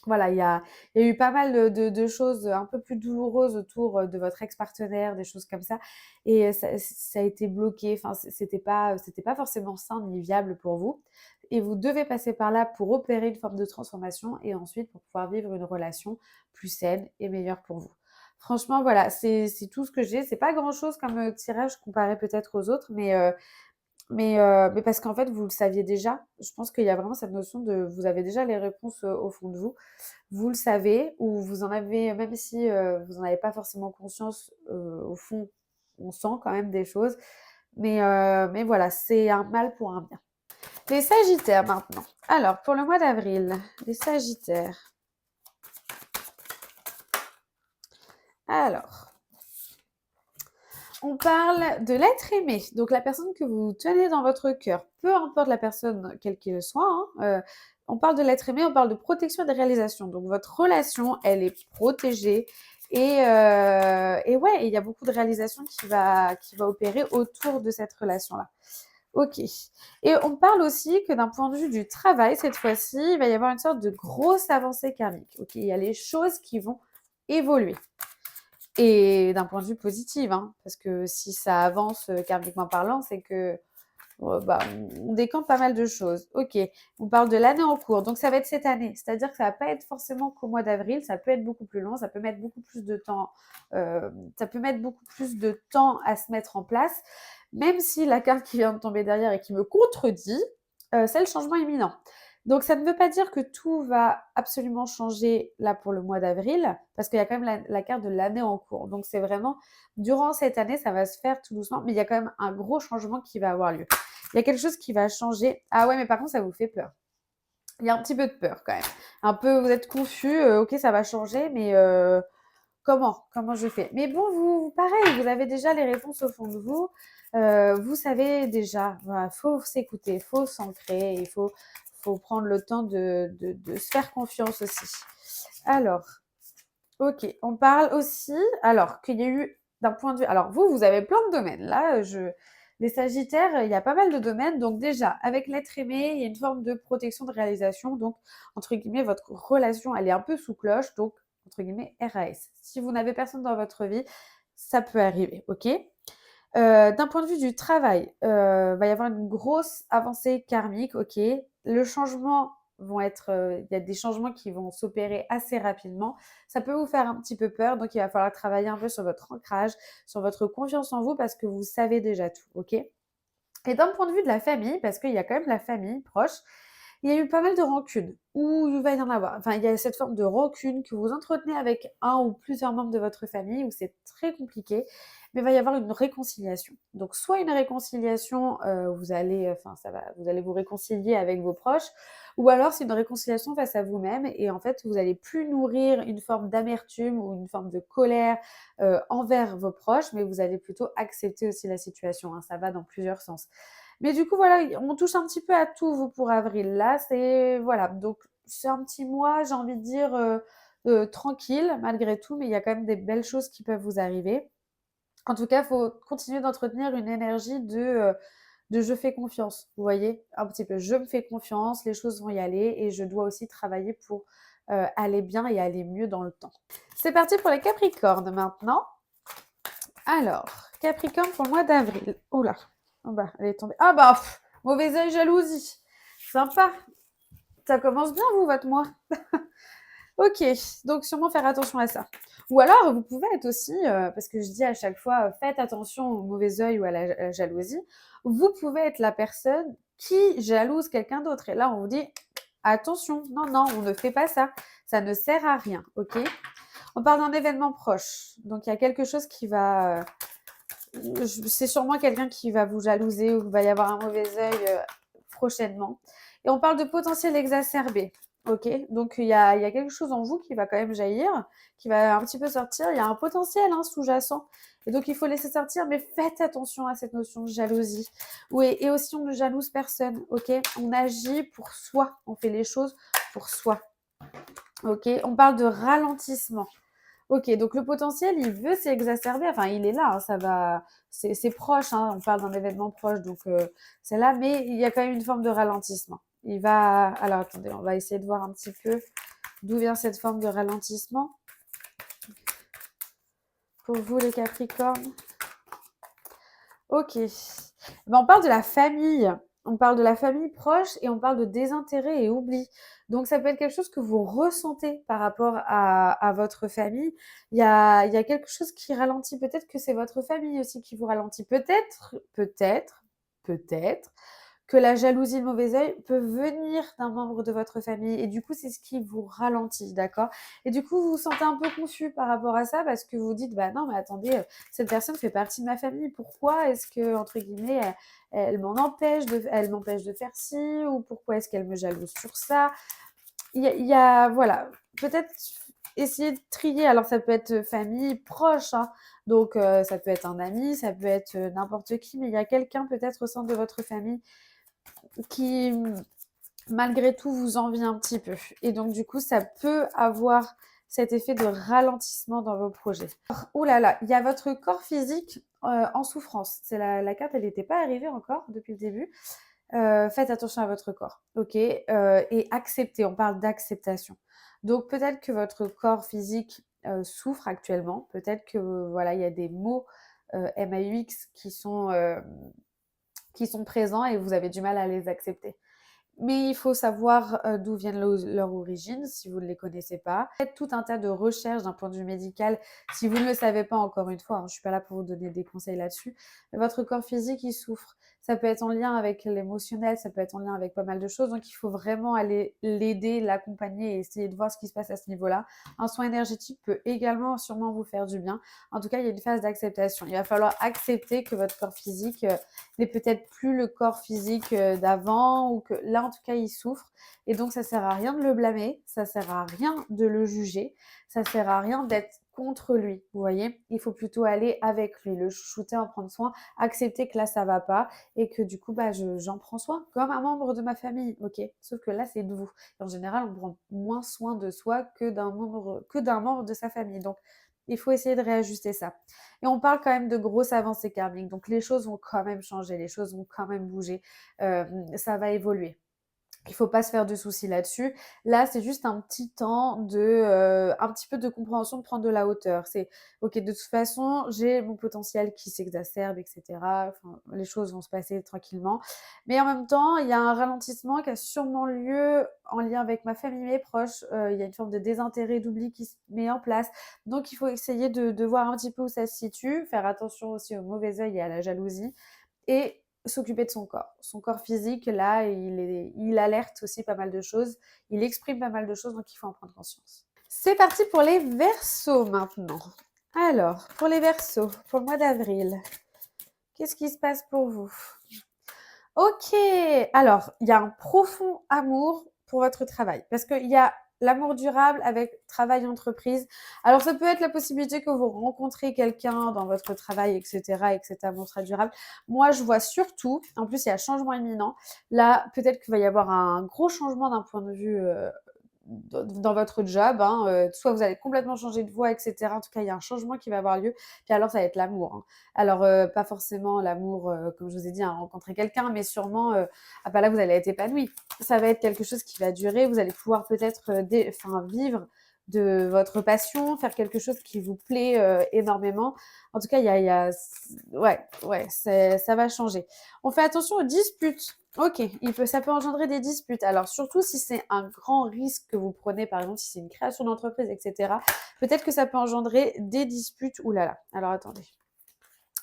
voilà, il y a eu pas mal de choses un peu plus douloureuses autour de votre ex-partenaire, des choses comme ça. Et ça a été bloqué. Enfin, c'était pas forcément sain ni viable pour vous. Et vous devez passer par là pour opérer une forme de transformation et ensuite pour pouvoir vivre une relation plus saine et meilleure pour vous. Franchement, voilà, c'est tout ce que j'ai. C'est pas grand-chose comme tirage comparé peut-être aux autres, mais parce qu'en fait, vous le saviez déjà. Je pense qu'il y a vraiment cette notion de vous avez déjà les réponses au fond de vous. Vous le savez ou vous en avez, même si vous n'en avez pas forcément conscience, au fond, on sent quand même des choses. Mais voilà, c'est un mal pour un bien. Les Sagittaires maintenant. Alors, pour le mois d'avril, les Sagittaires. Alors, on parle de l'être aimé, donc la personne que vous tenez dans votre cœur, peu importe la personne, quelle qu'elle soit. Hein, on parle de l'être aimé, on parle de protection et de réalisation. Donc votre relation, elle est protégée et ouais, il y a beaucoup de réalisation qui va opérer autour de cette relation-là. Ok. Et on parle aussi que d'un point de vue du travail, cette fois-ci, il va y avoir une sorte de grosse avancée karmique. Ok, il y a les choses qui vont évoluer. Et d'un point de vue positif, hein, parce que si ça avance karmiquement parlant, c'est que bah, on décante pas mal de choses. Ok, on parle de l'année en cours, donc ça va être cette année. C'est-à-dire que ça va pas être forcément qu'au mois d'avril, ça peut être beaucoup plus long, ça peut mettre beaucoup plus de temps, ça peut mettre beaucoup plus de temps à se mettre en place, même si la carte qui vient de tomber derrière et qui me contredit, c'est le changement imminent. Donc ça ne veut pas dire que tout va absolument changer là pour le mois d'avril, parce qu'il y a quand même la carte de l'année en cours. Donc c'est vraiment, durant cette année, ça va se faire tout doucement, mais il y a quand même un gros changement qui va avoir lieu. Il y a quelque chose qui va changer. Ah ouais, mais par contre, ça vous fait peur. Il y a un petit peu de peur quand même. Un peu, vous êtes confus, ok, ça va changer, mais comment je fais? Mais bon, pareil, vous avez déjà les réponses au fond de vous. Vous savez déjà, voilà, faut s'écouter, faut s'ancrer, faut prendre le temps de se faire confiance aussi. Alors, ok, on parle aussi, alors qu'il y a eu d'un point de vue, alors vous avez plein de domaines. Là, les Sagittaires, il y a pas mal de domaines. Donc déjà, avec l'être aimé, il y a une forme de protection de réalisation. Donc, entre guillemets, votre relation, elle est un peu sous cloche. Donc, entre guillemets, RAS. Si vous n'avez personne dans votre vie, ça peut arriver, ok? D'un point de vue du travail, va y avoir une grosse avancée karmique, ok. Le changement vont être, il y a des changements qui vont s'opérer assez rapidement. Ça peut vous faire un petit peu peur, donc il va falloir travailler un peu sur votre ancrage, sur votre confiance en vous parce que vous savez déjà tout, ok. Et d'un point de vue de la famille, parce qu'il y a quand même la famille proche, il y a eu pas mal de rancune, ou il va y en avoir. Enfin, il y a cette forme de rancune que vous entretenez avec un ou plusieurs membres de votre famille, où c'est très compliqué, mais il va y avoir une réconciliation. Donc, soit une réconciliation, vous allez, enfin, vous allez vous réconcilier avec vos proches, ou alors c'est une réconciliation face à vous-même, et en fait, vous allez plus nourrir une forme d'amertume ou une forme de colère envers vos proches, mais vous allez plutôt accepter aussi la situation, hein. Ça va dans plusieurs sens. Mais du coup, voilà, on touche un petit peu à tout, vous, pour avril. Là, c'est, voilà, donc c'est un petit mois, j'ai envie de dire, tranquille, malgré tout, mais il y a quand même des belles choses qui peuvent vous arriver. En tout cas, il faut continuer d'entretenir une énergie de je fais confiance, vous voyez, un petit peu. Je me fais confiance, les choses vont y aller et je dois aussi travailler pour aller bien et aller mieux dans le temps. C'est parti pour les Capricornes maintenant. Alors, Capricorne pour le mois d'avril. Oula, oh bah, elle est tombée. Ah bah, mauvais œil, jalousie. Sympa. Ça commence bien, vous, votre mois. Ok, donc sûrement faire attention à ça. Ou alors, vous pouvez être aussi, parce que je dis à chaque fois, faites attention au mauvais œil ou à la jalousie. Vous pouvez être la personne qui jalouse quelqu'un d'autre. Et là, on vous dit, attention, non, non, on ne fait pas ça. Ça ne sert à rien, ok? On parle d'un événement proche. Donc, il y a quelque chose qui va c'est sûrement quelqu'un qui va vous jalouser ou il va y avoir un mauvais œil prochainement. Et on parle de potentiel exacerbé. Ok, donc il y a quelque chose en vous qui va quand même jaillir, qui va un petit peu sortir. Il y a un potentiel hein, sous-jacent. Et donc il faut laisser sortir, mais faites attention à cette notion de jalousie. Oui, et aussi on ne jalouse personne. Ok, on agit pour soi, on fait les choses pour soi. Ok, on parle de ralentissement. Ok, donc le potentiel, il veut s'exacerber. Enfin, il est là, hein, ça va, c'est proche. Hein, on parle d'un événement proche, donc c'est là, mais il y a quand même une forme de ralentissement. Il va. Alors attendez, on va essayer de voir un petit peu d'où vient cette forme de ralentissement pour vous, les Capricornes. Ok. Ben, on parle de la famille. On parle de la famille proche et on parle de désintérêt et oubli. Donc, ça peut être quelque chose que vous ressentez par rapport à votre famille. Il y a quelque chose qui ralentit. Peut-être que c'est votre famille aussi qui vous ralentit. Peut-être que la jalousie, le mauvais œil peut venir d'un membre de votre famille et du coup, c'est ce qui vous ralentit, d'accord? Et du coup, vous vous sentez un peu confus par rapport à ça parce que vous dites, bah non, mais attendez, cette personne fait partie de ma famille. Pourquoi est-ce que, entre guillemets, elle m'empêche de faire ci ou pourquoi est-ce qu'elle me jalouse sur ça? Il y a voilà, peut-être essayer de trier. Alors ça peut être famille proche, hein, donc ça peut être un ami, ça peut être n'importe qui, mais il y a quelqu'un peut-être au sein de votre famille qui, malgré tout, vous envie un petit peu. Et donc, du coup, ça peut avoir cet effet de ralentissement dans vos projets. Oh là là, il y a votre corps physique en souffrance. C'est la carte, elle n'était pas arrivée encore depuis le début. Faites attention à votre corps, ok? Et acceptez, on parle d'acceptation. Donc, peut-être que votre corps physique souffre actuellement. Peut-être que, voilà, il y a des mots MAUX qui sont présents et vous avez du mal à les accepter. Mais il faut savoir d'où viennent leur origine si vous ne les connaissez pas. Faites tout un tas de recherches d'un point de vue médical. Si vous ne le savez pas, encore une fois, hein, je ne suis pas là pour vous donner des conseils là-dessus, mais votre corps physique, il souffre. Ça peut être en lien avec l'émotionnel, ça peut être en lien avec pas mal de choses. Donc, il faut vraiment aller l'aider, l'accompagner et essayer de voir ce qui se passe à ce niveau-là. Un soin énergétique peut également sûrement vous faire du bien. En tout cas, il y a une phase d'acceptation. Il va falloir accepter que votre corps physique n'est peut-être plus le corps physique d'avant ou que là, en tout cas, il souffre. Et donc, ça sert à rien de le blâmer, ça sert à rien de le juger, ça sert à rien d'être contre lui, vous voyez. Il faut plutôt aller avec lui, le chouchouter, en prendre soin, accepter que là, ça va pas et que du coup, bah, j'en prends soin comme un membre de ma famille, ok. Sauf que là, c'est de vous. Et en général, on prend moins soin de soi que d'un membre de sa famille. Donc, il faut essayer de réajuster ça. Et on parle quand même de grosses avancées karmiques. Donc, les choses vont quand même changer, les choses vont quand même bouger. Ça va évoluer. Il faut pas se faire de soucis là-dessus. Là, c'est juste un petit temps un petit peu de compréhension, de prendre de la hauteur. C'est ok, de toute façon, j'ai mon potentiel qui s'exacerbe, etc. Enfin, les choses vont se passer tranquillement. Mais en même temps, il y a un ralentissement qui a sûrement lieu en lien avec ma famille, mes proches. Il y a une forme de désintérêt, d'oubli qui se met en place. Donc, il faut essayer de voir un petit peu où ça se situe, faire attention aussi au mauvais œil et à la jalousie. Et s'occuper de son corps. Son corps physique, là, il alerte aussi pas mal de choses, il exprime pas mal de choses, donc il faut en prendre conscience. C'est parti pour les Verseaux maintenant. Alors, pour les Verseaux, pour le mois d'avril, qu'est-ce qui se passe pour vous? Ok, alors, il y a un profond amour pour votre travail, parce qu'il y a l'amour durable avec travail entreprise. Alors, ça peut être la possibilité que vous rencontrez quelqu'un dans votre travail, etc., et que cet amour sera durable. Moi, je vois surtout, en plus, il y a changement imminent. Là, peut-être qu'il va y avoir un gros changement d'un point de vue dans votre job, hein, soit vous allez complètement changer de voie, etc. En tout cas, il y a un changement qui va avoir lieu. Puis alors, ça va être l'amour, hein. Alors, pas forcément l'amour, comme je vous ai dit, hein, rencontrer quelqu'un, mais sûrement, ah bah là, vous allez être épanoui. Ça va être quelque chose qui va durer. Vous allez pouvoir peut-être vivre de votre passion, faire quelque chose qui vous plaît énormément. En tout cas, ouais, ça va changer. On fait attention aux disputes. Ok, ça peut engendrer des disputes. Alors, surtout si c'est un grand risque que vous prenez, par exemple, si c'est une création d'entreprise, etc., peut-être que ça peut engendrer des disputes. Ouh là là, alors attendez.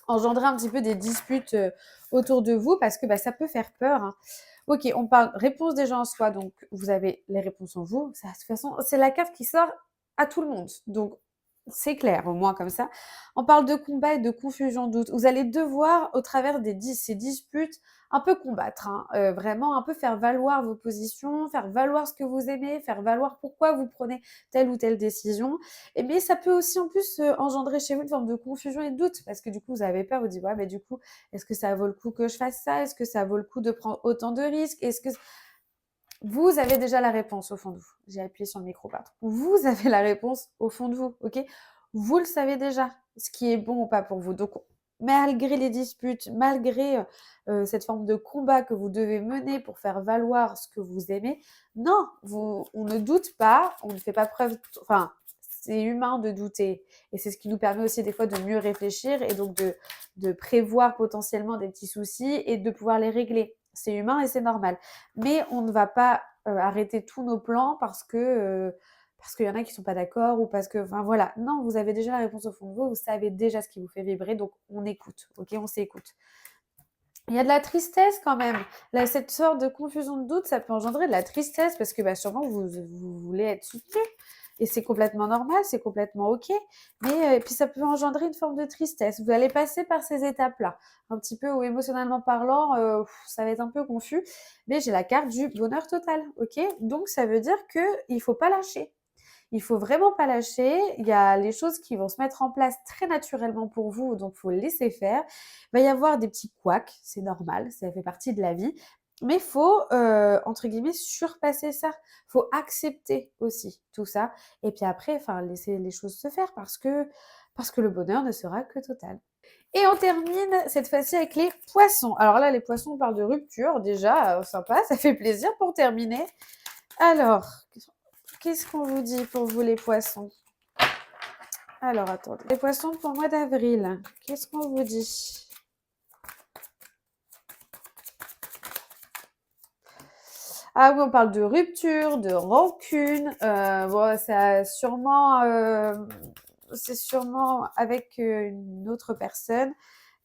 Engendrer un petit peu des disputes autour de vous parce que bah, ça peut faire peur, hein. Ok, on parle réponse des gens en soi, donc vous avez les réponses en vous. Ça, de toute façon, c'est la carte qui sort à tout le monde. Donc, c'est clair, au moins comme ça. On parle de combat et de confusion, doute. Vous allez devoir, au travers ces disputes, un peu combattre, hein, vraiment un peu faire valoir vos positions, faire valoir ce que vous aimez, faire valoir pourquoi vous prenez telle ou telle décision. Mais ça peut aussi en plus engendrer chez vous une forme de confusion et de doute, parce que du coup, vous avez peur, vous dites, ouais, mais du coup, est-ce que ça vaut le coup que je fasse ça? Est-ce que ça vaut le coup de prendre autant de risques? Est-ce que vous avez déjà la réponse au fond de vous? J'ai appuyé sur le micro, pardon. Vous avez la réponse au fond de vous, ok? Vous le savez déjà, ce qui est bon ou pas pour vous. Donc, malgré les disputes, malgré cette forme de combat que vous devez mener pour faire valoir ce que vous aimez, non, on ne doute pas, on ne fait pas preuve, enfin, c'est humain de douter. Et c'est ce qui nous permet aussi des fois de mieux réfléchir et donc de prévoir potentiellement des petits soucis et de pouvoir les régler. C'est humain et c'est normal. Mais on ne va pas arrêter tous nos plans parce qu'il y en a qui sont pas d'accord ou parce que, enfin voilà. Non, vous avez déjà la réponse au fond de vous, vous savez déjà ce qui vous fait vibrer, donc on écoute, ok, on s'écoute. Il y a de la tristesse quand même. Là, cette sorte de confusion de doute, ça peut engendrer de la tristesse parce que bah, sûrement vous voulez être soutenu. Et c'est complètement normal, c'est complètement OK. Mais puis ça peut engendrer une forme de tristesse. Vous allez passer par ces étapes-là, un petit peu où émotionnellement parlant, ça va être un peu confus. Mais j'ai la carte du bonheur total, OK? Donc ça veut dire qu'il ne faut pas lâcher. Il faut vraiment pas lâcher. Il y a les choses qui vont se mettre en place très naturellement pour vous, donc il faut laisser faire. Il va y avoir des petits couacs, c'est normal, ça fait partie de la vie. Mais il faut, entre guillemets, surpasser ça. Il faut accepter aussi tout ça. Et puis après, enfin, laisser les choses se faire parce que le bonheur ne sera que total. Et on termine cette fois-ci avec les poissons. Alors là, les poissons, on parle de rupture déjà, sympa, ça fait plaisir pour terminer. Alors, qu'est-ce qu'on vous dit pour vous les poissons? Alors, attendez. Les poissons pour le mois d'avril, qu'est-ce qu'on vous dit? Ah oui, on parle de rupture, de rancune. Bon, c'est sûrement avec une autre personne.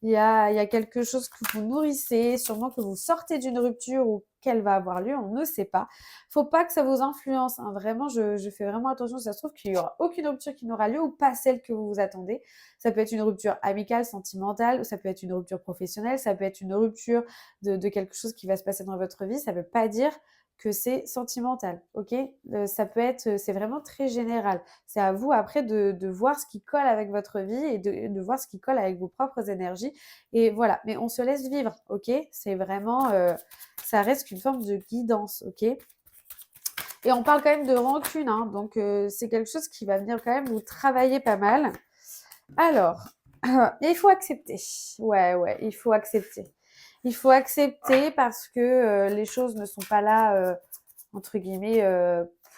Il y a quelque chose que vous nourrissez, sûrement que vous sortez d'une rupture ou qu'elle va avoir lieu, on ne sait pas. Faut pas que ça vous influence, hein. Vraiment, je fais vraiment attention. Ça se trouve qu'il y aura aucune rupture qui n'aura lieu ou pas celle que vous vous attendez. Ça peut être une rupture amicale, sentimentale, ou ça peut être une rupture professionnelle, ça peut être une rupture de quelque chose qui va se passer dans votre vie. Ça veut pas dire que c'est sentimental, ok? Ça peut être, c'est vraiment très général. C'est à vous après de voir ce qui colle avec votre vie et de voir ce qui colle avec vos propres énergies. Et voilà, mais on se laisse vivre, ok? C'est vraiment, ça reste qu'une forme de guidance, ok? Et on parle quand même de rancune, hein, donc c'est quelque chose qui va venir quand même vous travailler pas mal. Alors, il faut accepter. Ouais, il faut accepter. Il faut accepter parce que les choses ne sont pas là, entre guillemets,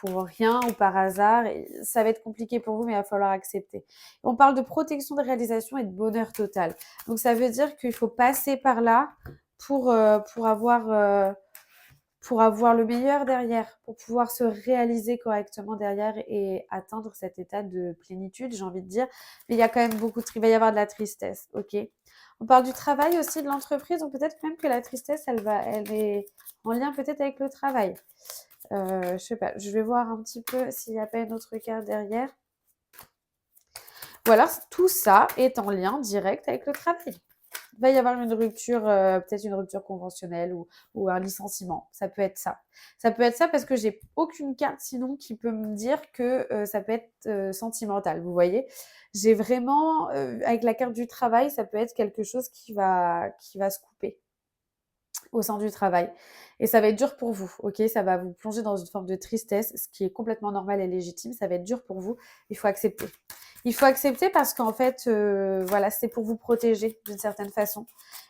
pour rien ou par hasard. Et ça va être compliqué pour vous, mais il va falloir accepter. On parle de protection de réalisation et de bonheur total. Donc ça veut dire qu'il faut passer par là pour, euh, pour avoir... euh, pour avoir le meilleur derrière, pour pouvoir se réaliser correctement derrière et atteindre cet état de plénitude, j'ai envie de dire. Mais il y a quand même il va y avoir de la tristesse, ok? On parle du travail aussi, de l'entreprise, donc peut-être même que la tristesse, elle est en lien peut-être avec le travail. Je sais pas, je vais voir un petit peu s'il n'y a pas une autre carte derrière. Ou alors tout ça est en lien direct avec le travail. Il va y avoir une rupture, peut-être une rupture conventionnelle ou un licenciement. Ça peut être ça. Ça peut être ça parce que j'ai aucune carte sinon qui peut me dire que ça peut être sentimental. Vous voyez, j'ai vraiment avec la carte du travail, ça peut être quelque chose qui va se couper au sein du travail. Et ça va être dur pour vous, ok? Ça va vous plonger dans une forme de tristesse, ce qui est complètement normal et légitime. Ça va être dur pour vous. Il faut accepter. Il faut accepter parce qu'en fait, voilà, c'est pour vous protéger d'une certaine façon.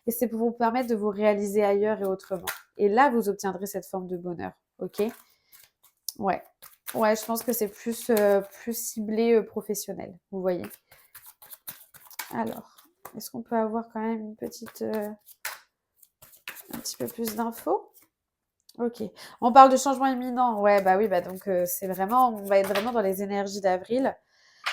Et c'est pour vous permettre de vous réaliser ailleurs et autrement. Et là, vous obtiendrez cette forme de bonheur, ok? Ouais. Ouais, je pense que c'est plus ciblé professionnel, vous voyez. Alors, est-ce qu'on peut avoir quand même une petite, un petit peu plus d'infos? Ok. On parle de changement imminent. Ouais, bah oui, bah donc c'est vraiment, on va être vraiment dans les énergies d'avril.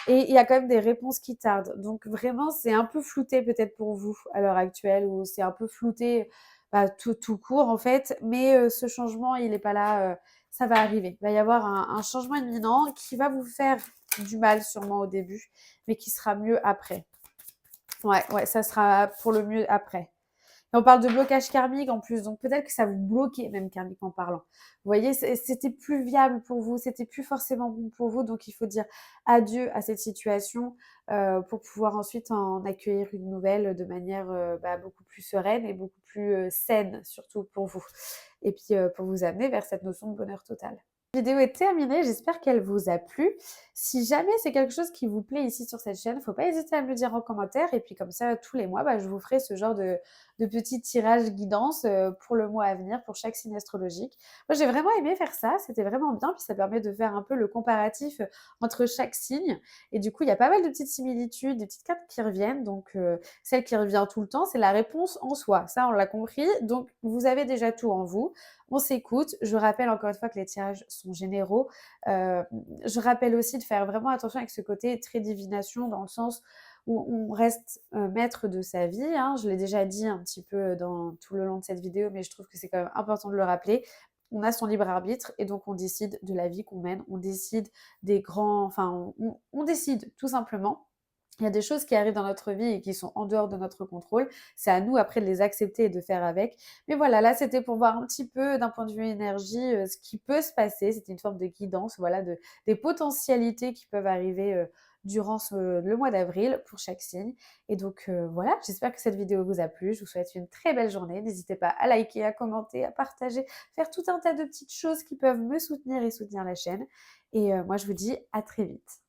Et il y a quand même des réponses qui tardent. Donc vraiment, c'est un peu flouté peut-être pour vous à l'heure actuelle, ou c'est un peu flouté bah, tout court en fait. Mais ce changement, il n'est pas là. Ça va arriver. Il va y avoir un changement imminent qui va vous faire du mal sûrement au début, mais qui sera mieux après. Ouais, ouais, ça sera pour le mieux après. Et on parle de blocage karmique en plus, donc peut-être que ça vous bloquait même karmiquement parlant. Vous voyez, c'était plus viable pour vous, c'était plus forcément bon pour vous, donc il faut dire adieu à cette situation pour pouvoir ensuite en accueillir une nouvelle de manière bah, beaucoup plus sereine et beaucoup plus saine, surtout pour vous. Et puis pour vous amener vers cette notion de bonheur total. La vidéo est terminée, j'espère qu'elle vous a plu. Si jamais c'est quelque chose qui vous plaît ici sur cette chaîne, il ne faut pas hésiter à me le dire en commentaire. Et puis comme ça, tous les mois, bah, je vous ferai ce genre de petits tirages guidance pour le mois à venir, pour chaque signe astrologique. Moi, j'ai vraiment aimé faire ça, c'était vraiment bien. Puis ça permet de faire un peu le comparatif entre chaque signe. Et du coup, il y a pas mal de petites similitudes, des petites cartes qui reviennent. Donc, celle qui revient tout le temps, c'est la réponse en soi. Ça, on l'a compris. Donc, vous avez déjà tout en vous. On s'écoute. Je rappelle encore une fois que les tirages sont généraux. Je rappelle aussi de faire vraiment attention avec ce côté très divination dans le sens où on reste maître de sa vie. Hein. Je l'ai déjà dit un petit peu dans tout le long de cette vidéo, mais je trouve que c'est quand même important de le rappeler. On a son libre arbitre et donc on décide de la vie qu'on mène. On décide des grands... Enfin, on décide tout simplement. Il y a des choses qui arrivent dans notre vie et qui sont en dehors de notre contrôle. C'est à nous après de les accepter et de faire avec. Mais voilà, là, c'était pour voir un petit peu d'un point de vue énergie ce qui peut se passer. C'était une forme de guidance, voilà, des potentialités qui peuvent arriver durant le mois d'avril pour chaque signe. Et donc voilà, j'espère que cette vidéo vous a plu. Je vous souhaite une très belle journée. N'hésitez pas à liker, à commenter, à partager, faire tout un tas de petites choses qui peuvent me soutenir et soutenir la chaîne. Et moi, je vous dis à très vite.